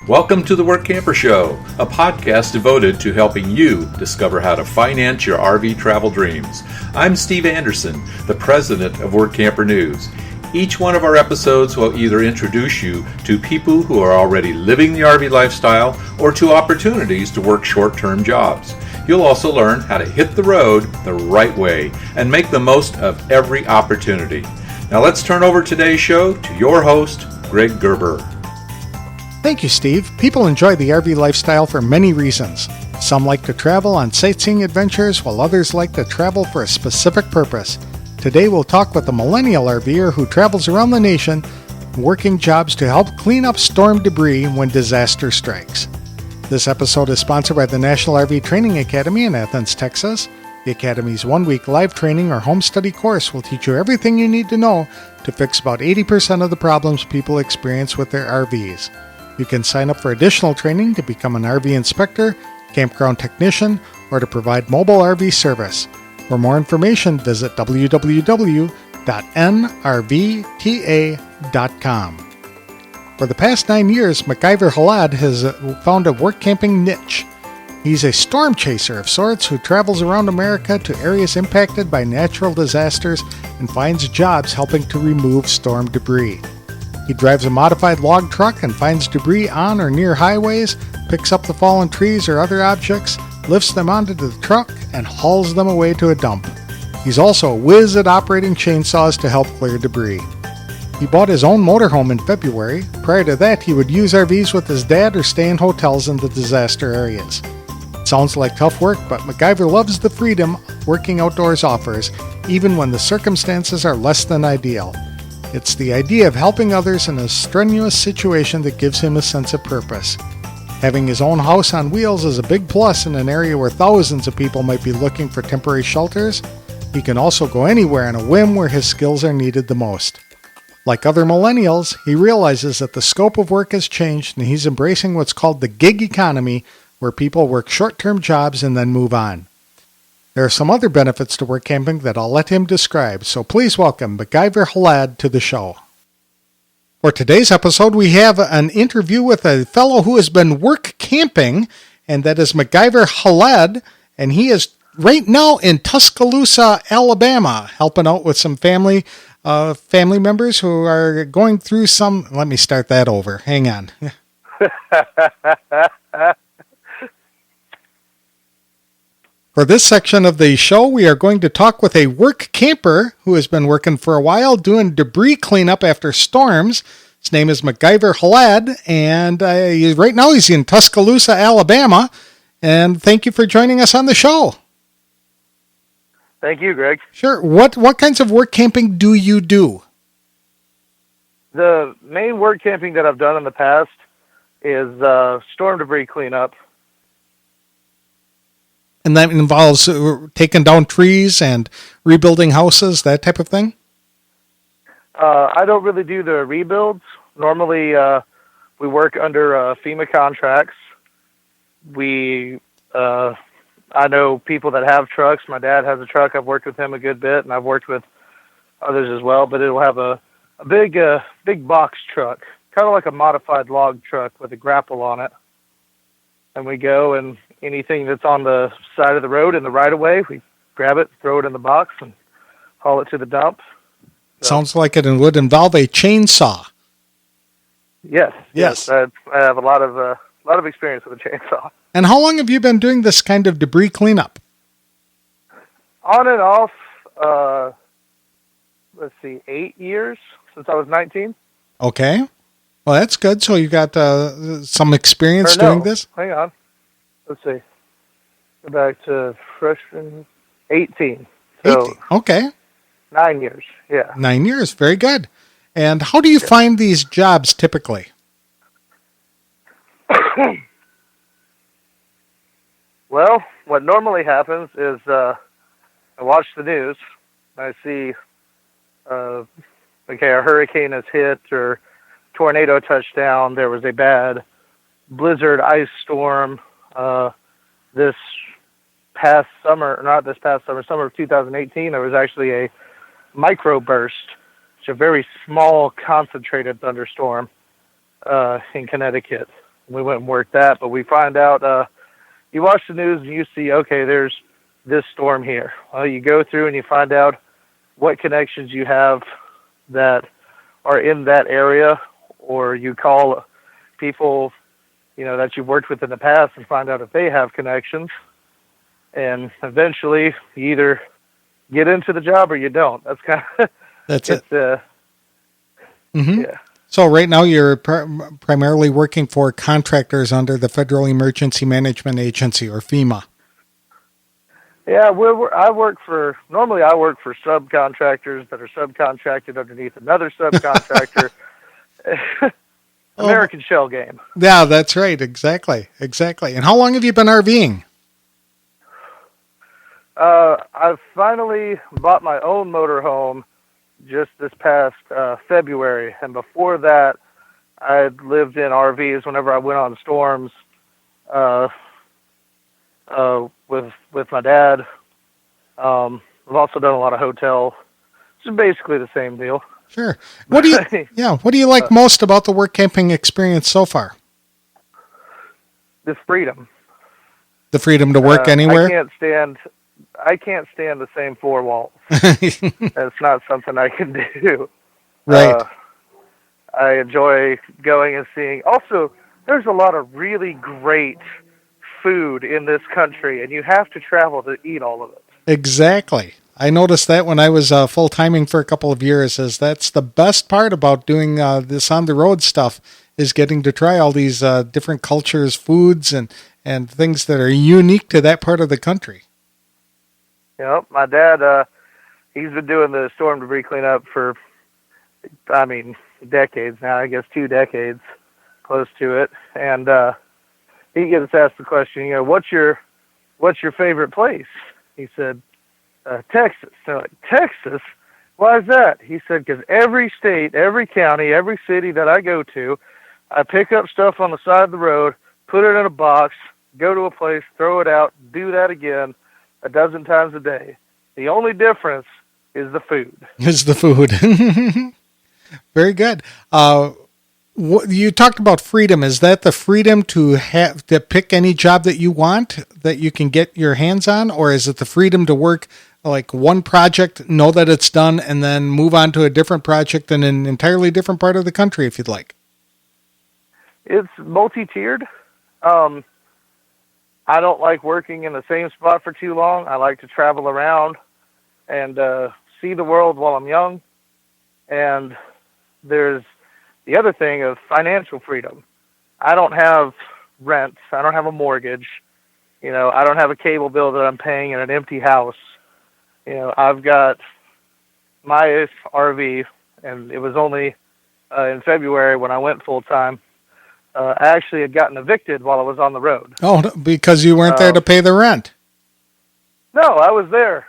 Welcome to the Workamper Show, a podcast devoted to helping you discover how to finance your RV travel dreams. I'm Steve Anderson, the president of Workamper News. Each one of our episodes will either introduce you to people who are already living the RV lifestyle or to opportunities to work short-term jobs. You'll also learn how to hit the road the right way and make the most of every opportunity. Now let's turn over today's show to your host, Greg Gerber. Thank you, Steve. People enjoy the RV lifestyle for many reasons. Some like to travel on sightseeing adventures, while others like to travel for a specific purpose. Today we'll talk with a millennial RVer who travels around the nation working jobs to help clean up storm debris when disaster strikes. This episode is sponsored by the National RV Training Academy in Athens, Texas. The Academy's one-week live training or home study course will teach you everything you need to know to fix about 80% of the problems people experience with their RVs. You can sign up for additional training to become an RV inspector, campground technician, or to provide mobile RV service. For more information, visit www.nrvta.com. For the past 9 years, Macgyver Hlad has found a work camping niche. He's a storm chaser of sorts who travels around America to areas impacted by natural disasters and finds jobs helping to remove storm debris. He drives a modified log truck and finds debris on or near highways, picks up the fallen trees or other objects, lifts them onto the truck, and hauls them away to a dump. He's also a whiz at operating chainsaws to help clear debris. He bought his own motorhome in February. Prior to that, he would use RVs with his dad or stay in hotels in the disaster areas. It sounds like tough work, but Macgyver loves the freedom working outdoors offers, even when the circumstances are less than ideal. It's the idea of helping others in a strenuous situation that gives him a sense of purpose. Having his own house on wheels is a big plus in an area where thousands of people might be looking for temporary shelters. He can also go anywhere on a whim where his skills are needed the most. Like other millennials, he realizes that the scope of work has changed and he's embracing what's called the gig economy, where people work short-term jobs and then move on. There are some other benefits to work camping that I'll let him describe, so please welcome Macgyver Hlad to the show. For today's episode, we have an interview with a fellow who has been work camping, and that is Macgyver Hlad, and he is right now in Tuscaloosa, Alabama, helping out with some family members who are going through some... Let me start that over. Hang on. For this section of the show, we are going to talk with a work camper who has been working for a while doing debris cleanup after storms. His name is Macgyver Hlad, and right now he's in Tuscaloosa, Alabama. And thank you for joining us on the show. Thank you, Greg. Sure. What kinds of work camping do you do? The main work camping that I've done in the past is storm debris cleanup. And that involves taking down trees and rebuilding houses, that type of thing? I don't really do the rebuilds. Normally, we work under FEMA contracts. I know people that have trucks. My dad has a truck. I've worked with him a good bit, and I've worked with others as well. But it'll have a big box truck, kind of like a modified log truck with a grapple on it. And we go, and anything that's on the side of the road in the right-of-way, we grab it, throw it in the box, and haul it to the dump. So, sounds like it would involve a chainsaw. Yes. I have a lot of experience with a chainsaw. And how long have you been doing this kind of debris cleanup? On and off, 8 years since I was 19. Okay. Well, that's good. So you got some experience doing this? Hang on. Let's see. Go back to freshman 18. So 18. Okay. 9 years. Yeah. 9 years. Very good. And how do you find these jobs typically? Well, what normally happens is I watch the news. I see, a hurricane has hit or tornado touchdown. There was a bad blizzard ice storm this past summer, summer of 2018. There was actually a microburst, which is a very small concentrated thunderstorm in Connecticut. we went and worked that. But we find out, you watch the news and you see, okay, there's this storm here. Well, you go through and you find out what connections you have that are in that area, or you call people, that you've worked with in the past and find out if they have connections. And eventually you either get into the job or you don't. That's kind of, that's it. Yeah. So right now you're primarily working for contractors under the Federal Emergency Management Agency, or FEMA. Yeah, I work for subcontractors that are subcontracted underneath another subcontractor. American shell game. Yeah, that's right. Exactly. And how long have you been RVing? I've finally bought my own motorhome just this past February, and before that, I lived in RVs whenever I went on storms with my dad. I've also done a lot of hotel. It's basically the same deal. Sure. What do you like most about the work camping experience so far? The freedom. The freedom to work anywhere? I can't stand the same four walls. That's not something I can do. Right. I enjoy going and seeing. Also, there's a lot of really great food in this country, and you have to travel to eat all of it. Exactly. I noticed that when I was full-timing for a couple of years, is that's the best part about doing this on-the-road stuff, is getting to try all these different cultures, foods, and things that are unique to that part of the country. Yep, my dad, he's been doing the storm debris cleanup for, decades now, I guess 2 decades, close to it. And he gets asked the question, what's your favorite place? He said, Texas. They're like, Texas? Why is that? He said, because every state, every county, every city that I go to, I pick up stuff on the side of the road, put it in a box, go to a place, throw it out, do that again 12 times a day. The only difference is the food. Very good. You talked about freedom. Is that the freedom to pick any job that you want, that you can get your hands on? Or is it the freedom to work like one project, know that it's done, and then move on to a different project in an entirely different part of the country if you'd like? It's multi-tiered. I don't like working in the same spot for too long. I like to travel around and see the world while I'm young. And there's the other thing of financial freedom. I don't have rent. I don't have a mortgage. I don't have a cable bill that I'm paying in an empty house. I've got my RV, and it was only in February when I went full-time. I actually had gotten evicted while I was on the road. Oh, because you weren't there to pay the rent? No, I was there,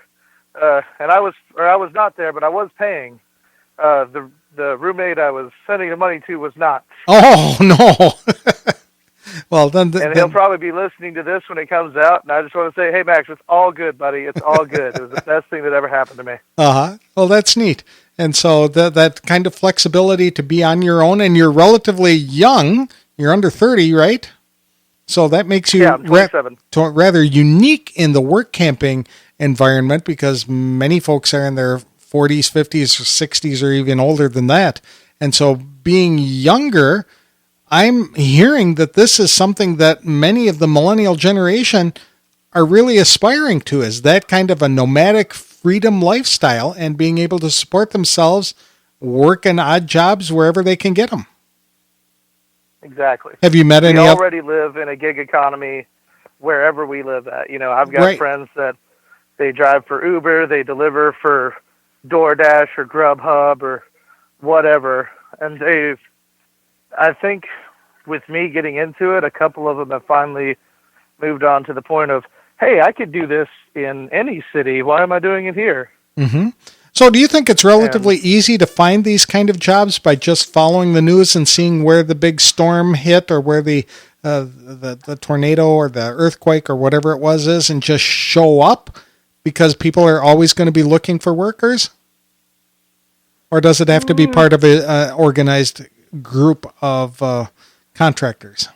and I was not there, but I was paying. The roommate I was sending the money to was not. Oh no! Well, then he'll probably be listening to this when it comes out, and I just want to say, hey Max, it's all good, buddy. It's all good. It was the best thing that ever happened to me. Well, that's neat. And so that kind of flexibility to be on your own, and you're relatively young. You're under 30, right? So that makes you I'm 27. Rather unique in the work camping environment, because many folks are in their 40s, 50s, or 60s, or even older than that. And so being younger, I'm hearing that this is something that many of the millennial generation are really aspiring to, is that kind of a nomadic freedom lifestyle and being able to support themselves, work in odd jobs wherever they can get them. Exactly. Have you met any? We already live in a gig economy wherever we live at. I've got friends that they drive for Uber, they deliver for DoorDash or Grubhub or whatever. And I think with me getting into it, a couple of them have finally moved on to the point of, hey, I could do this in any city. Why am I doing it here? Mm-hmm. So do you think it's relatively easy to find these kind of jobs by just following the news and seeing where the big storm hit, or where the tornado or the earthquake or whatever it was is, and just show up because people are always going to be looking for workers? Or does it have to be part of an organized group of contractors?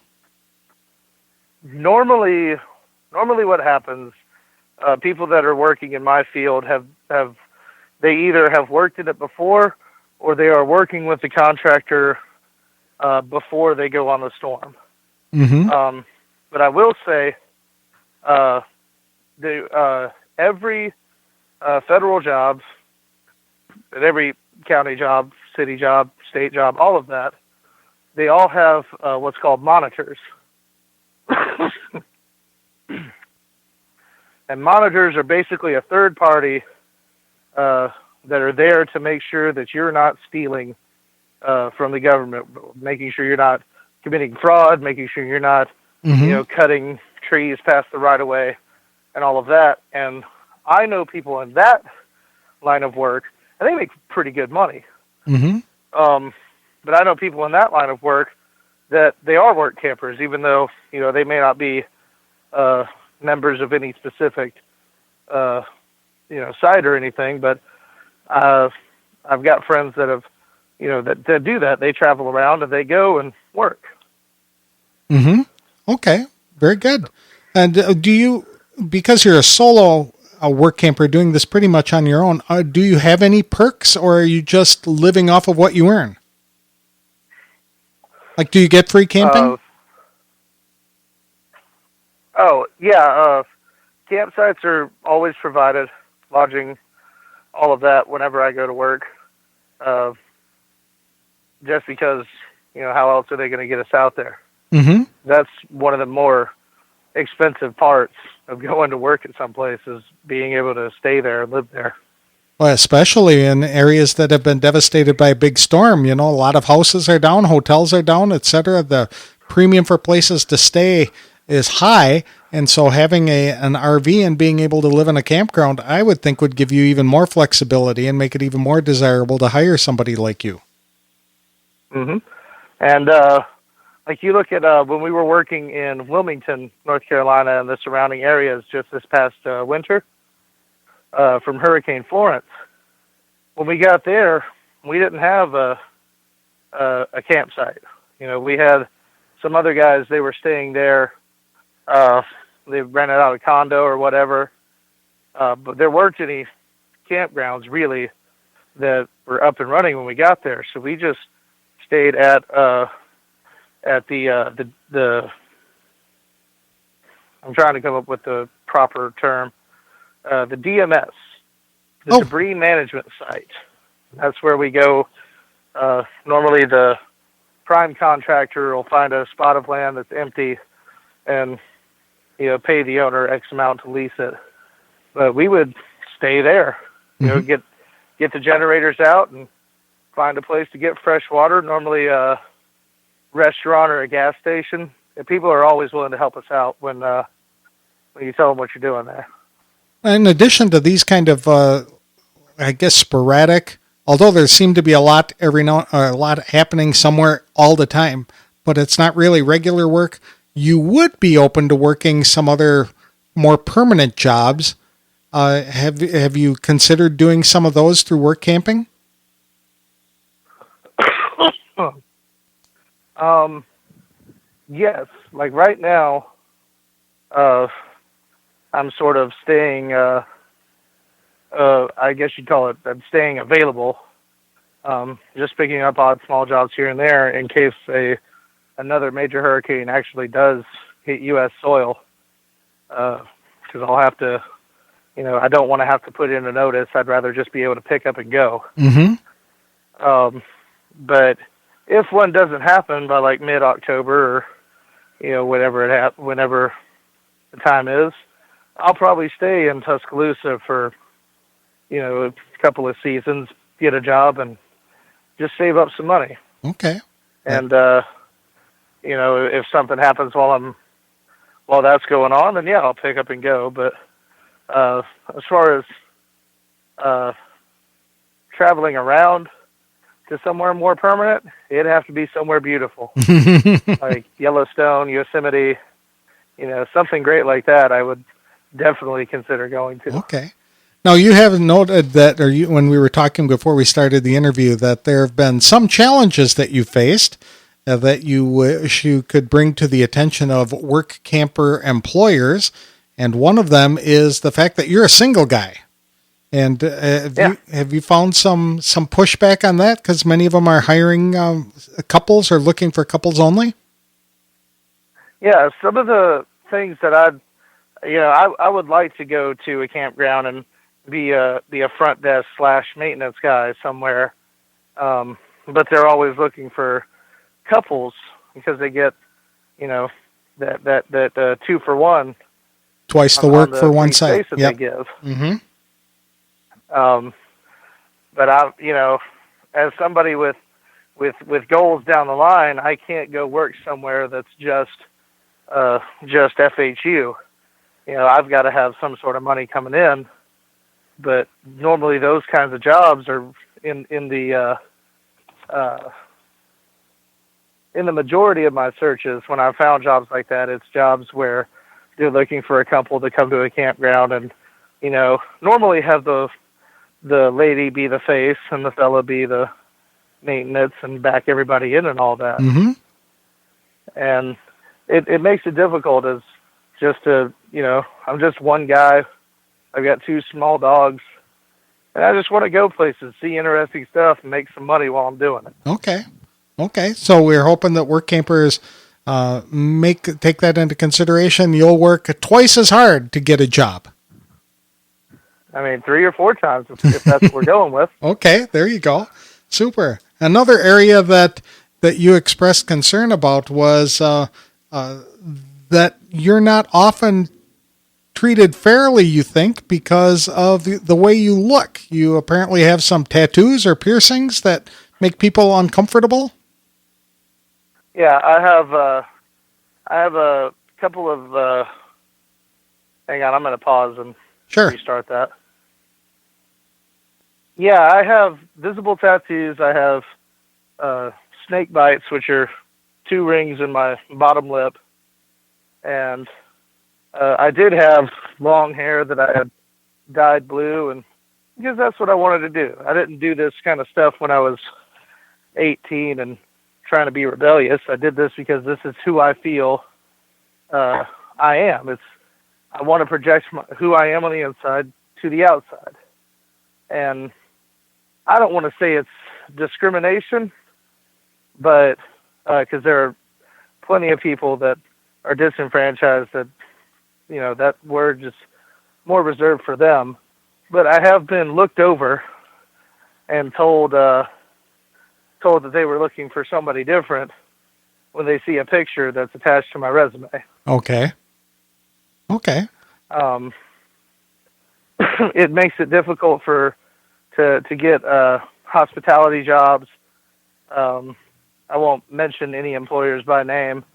normally what happens, people that are working in my field they either have worked in it before or they are working with the contractor before they go on the storm. Mm-hmm. But I will say, every federal job, and every county job, city job, state job, all of that, they all have what's called monitors. And monitors are basically a third party that are there to make sure that you're not stealing from the government, making sure you're not committing fraud, making sure you're not, cutting trees past the right of way and all of that. And I know people in that line of work, and they make pretty good money. Mm-hmm. But I know people in that line of work that they are work campers, even though, they may not be members of any specific, site or anything. But I've got friends that have, that do that. They travel around and they go and work. Mm-hmm. Okay. Very good. And do you, because you're a solo work camper doing this pretty much on your own, do you have any perks, or are you just living off of what you earn? Like, do you get free camping? Campsites are always provided, lodging, all of that whenever I go to work. Just because, how else are they going to get us out there? Mm-hmm. That's one of the more expensive parts of going to work at some place, is being able to stay there and live there. Well, especially in areas that have been devastated by a big storm. A lot of houses are down, hotels are down, etc. The premium for places to stay is high, and so having an RV and being able to live in a campground, I would think, would give you even more flexibility and make it even more desirable to hire somebody like you. Mm-hmm. And like you look at when we were working in Wilmington, North Carolina, and the surrounding areas just this past winter, from Hurricane Florence, when we got there, we didn't have a campsite. We had some other guys, they were staying there. They rented out a condo or whatever. But there weren't any campgrounds really that were up and running when we got there. So we just stayed at the I'm trying to come up with the proper term, the DMS, the debris management site. That's where we go. Normally the prime contractor will find a spot of land that's empty and, pay the owner X amount to lease it. But we would stay there, get the generators out and find a place to get fresh water, normally a restaurant or a gas station. And people are always willing to help us out when you tell them what you're doing there. In addition to these kind of, sporadic, although there seem to be a lot happening somewhere all the time, but it's not really regular work, you would be open to working some other more permanent jobs. Have you considered doing some of those through work camping? Yes. Like right now, I'm sort of staying, I guess you'd call it, I'm staying available. Just picking up odd small jobs here and there in case another major hurricane actually does hit U.S. soil. Because I'll have to, I don't want to have to put in a notice. I'd rather just be able to pick up and go. Mm-hmm. But if one doesn't happen by like mid-October or, whenever the time is, I'll probably stay in Tuscaloosa for, a couple of seasons, get a job, and just save up some money. Okay. And, if something happens while that's going on, then yeah, I'll pick up and go. But as far as traveling around to somewhere more permanent, it'd have to be somewhere beautiful, like Yellowstone, Yosemite, something great like that. I would definitely consider going to. Okay. Now, you have noted that, when we were talking before we started the interview, that there have been some challenges that you faced, that you wish you could bring to the attention of work camper employers. And one of them is the fact that you're a single guy. And have you found some pushback on that? Because many of them are hiring couples or looking for couples only. Yeah, some of the things that I would like to go to a campground and be a front desk / maintenance guy somewhere, but they're always looking for couples because they get that 2-for-1, twice the work for one site that they give. Mm-hmm. But as somebody with goals down the line, I can't go work somewhere that's just FHU. I've got to have some sort of money coming in. But normally those kinds of jobs are in the majority of my searches. When I found jobs like that, it's jobs where they're looking for a couple to come to a campground and normally have the lady be the face and the fella be the maintenance and back everybody in and all that. Mm-hmm. And it makes it difficult as just I'm just one guy. I've got 2 small dogs, and I just want to go places, see interesting stuff, and make some money while I'm doing it. Okay. So we're hoping that work campers take that into consideration. You'll work twice as hard to get a job. I mean, 3 or 4 times if that's what we're going with. Okay, there you go. Super. Another area that you expressed concern about was that you're not often treated fairly, you think, because of the way you look. You apparently have some tattoos or piercings that make people uncomfortable. Yeah, I have a couple of. Hang on, I'm going to pause and restart that. Yeah, I have visible tattoos. I have snake bites, which are 2 rings in my bottom lip, and I did have long hair that I had dyed blue, and because that's what I wanted to do. I didn't do this kind of stuff when I was 18 and trying to be rebellious. I did this because this is who I feel I am. I want to project who I am on the inside to the outside. And I don't want to say it's discrimination, but because there are plenty of people that are disenfranchised that, that word is more reserved for them. But I have been looked over and told that they were looking for somebody different when they see a picture that's attached to my resume. Okay. It makes it difficult to get hospitality jobs. I won't mention any employers by name,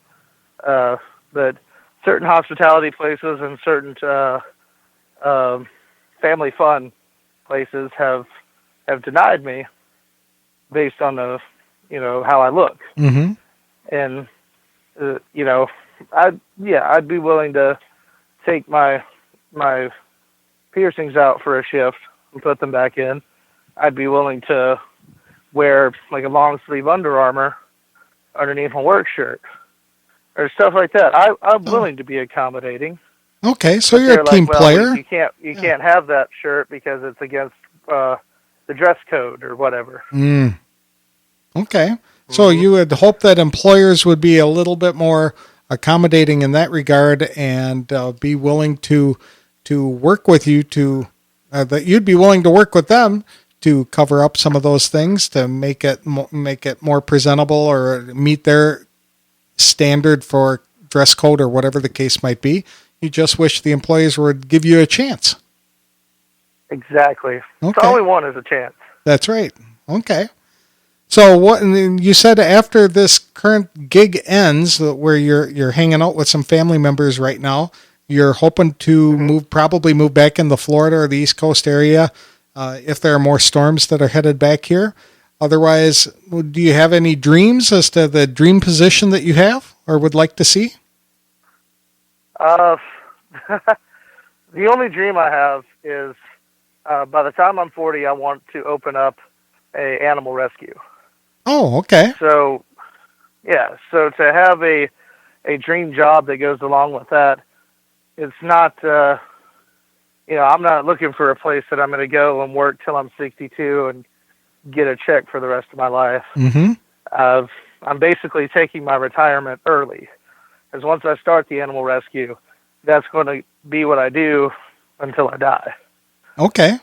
but certain hospitality places and certain family fun places have denied me based on how I look. Mm-hmm. And I'd be willing to take my piercings out for a shift and put them back in. I'd be willing to wear like a long sleeve Under Armour underneath my work shirt or stuff like that. I'm willing to be accommodating. Okay, so you're a team player. You can't have that shirt because it's against the dress code or whatever. Okay, so you would hope that employers would be a little bit more accommodating in that regard and be willing to work with you that you'd be willing to work with them to cover up some of those things to make it more presentable or meet their standard for dress code or whatever the case might be. You just wish the employees would give you a chance. Exactly. Okay. That's all we want is a chance. That's right. Okay. So what? And you said after this current gig ends, where you're hanging out with some family members right now, you're hoping to probably move back in the Florida or the East Coast area if there are more storms that are headed back here. Otherwise, do you have any dreams as to the dream position that you have or would like to see? The only dream I have is by the time I'm 40, I want to open up a animal rescue. Oh, okay. So Yeah, so to have a dream job that goes along with that, it's not, I'm not looking for a place that I'm going to go and work till I'm 62 and get a check for the rest of my life. Mm-hmm. I'm basically taking my retirement early, because once I start the animal rescue, that's going to be what I do until I die. Okay.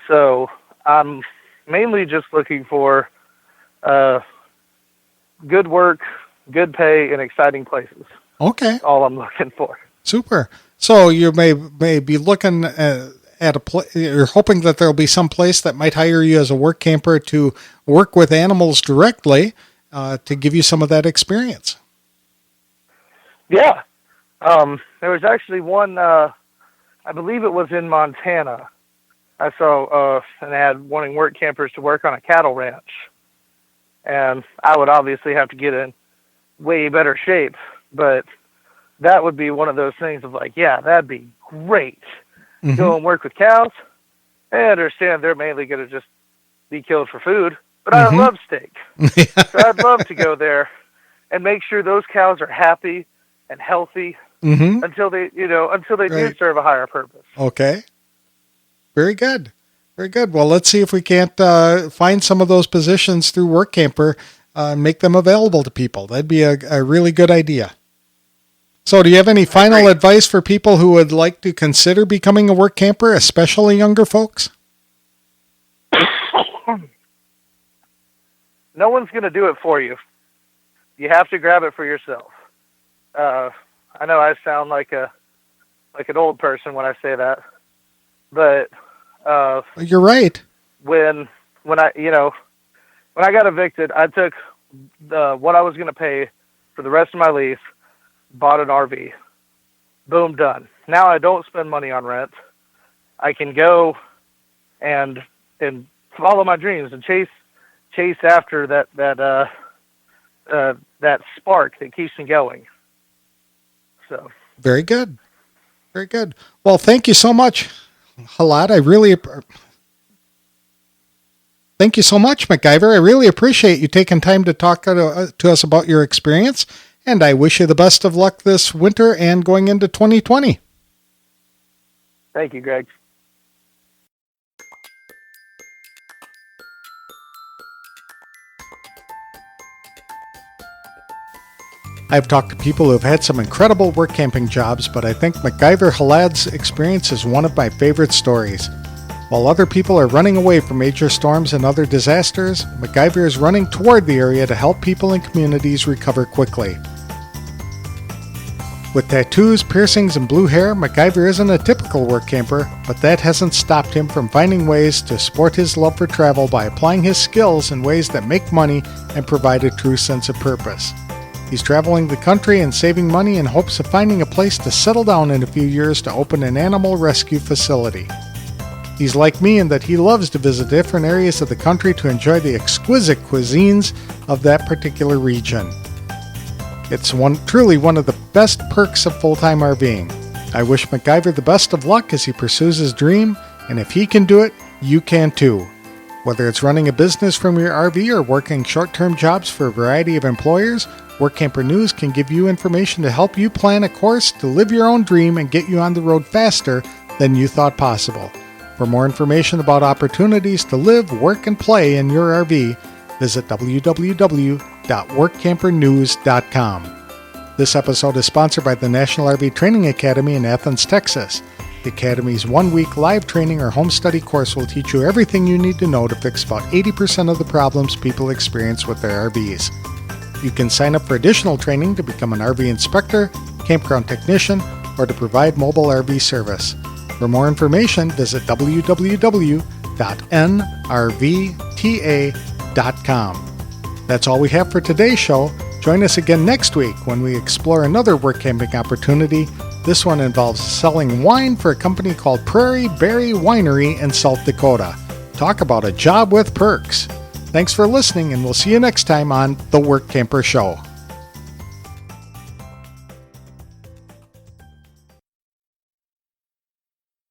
So I'm mainly just looking for good work, good pay, and exciting places. Okay. All I'm looking for. Super. So you may be looking at a place. You're hoping that there'll be some place that might hire you as a work camper to work with animals directly to give you some of that experience. Yeah. There was actually one, I believe it was in Montana. I saw an ad wanting work campers to work on a cattle ranch. And I would obviously have to get in way better shape, but that would be one of those things of like, yeah, that'd be great. Mm-hmm. Go and work with cows. I understand they're mainly going to just be killed for food, but I love steak. So I'd love to go there and make sure those cows are happy and healthy until they do serve a higher purpose. Okay. Very good. Very good. Well, let's see if we can't find some of those positions through Workamper and make them available to people. That'd be a really good idea. So do you have any final advice for people who would like to consider becoming a work camper, especially younger folks? No one's going to do it for you. You have to grab it for yourself. I know I sound like an old person when I say that, but you're right. When I got evicted, I took what I was going to pay for the rest of my lease, bought an RV. Boom, done. Now I don't spend money on rent. I can go and follow my dreams and chase after that spark that keeps me going. So very good. Very good. Well, thank you so much, Hlad. Thank you so much, Macgyver. I really appreciate you taking time to talk to us about your experience, and I wish you the best of luck this winter and going into 2020. Thank you, Greg. I've talked to people who have had some incredible work camping jobs, but I think Macgyver Hlad's experience is one of my favorite stories. While other people are running away from major storms and other disasters, Macgyver is running toward the area to help people and communities recover quickly. With tattoos, piercings, and blue hair, Macgyver isn't a typical work camper, but that hasn't stopped him from finding ways to support his love for travel by applying his skills in ways that make money and provide a true sense of purpose. He's traveling the country and saving money in hopes of finding a place to settle down in a few years to open an animal rescue facility. He's like me in that he loves to visit different areas of the country to enjoy the exquisite cuisines of that particular region. It's truly one of the best perks of full-time RVing. I wish Macgyver the best of luck as he pursues his dream, and if he can do it, you can too. Whether it's running a business from your RV or working short-term jobs for a variety of employers, Workamper News can give you information to help you plan a course to live your own dream and get you on the road faster than you thought possible. For more information about opportunities to live, work, and play in your RV, visit www.workampernews.com. This episode is sponsored by the National RV Training Academy in Athens, Texas. The Academy's one-week live training or home study course will teach you everything you need to know to fix about 80% of the problems people experience with their RVs. You can sign up for additional training to become an RV inspector, campground technician, or to provide mobile RV service. For more information, visit www.nrvta.com. That's all we have for today's show. Join us again next week when we explore another work camping opportunity. This one involves selling wine for a company called Prairie Berry Winery in South Dakota. Talk about a job with perks. Thanks for listening, and we'll see you next time on The Workamper Show.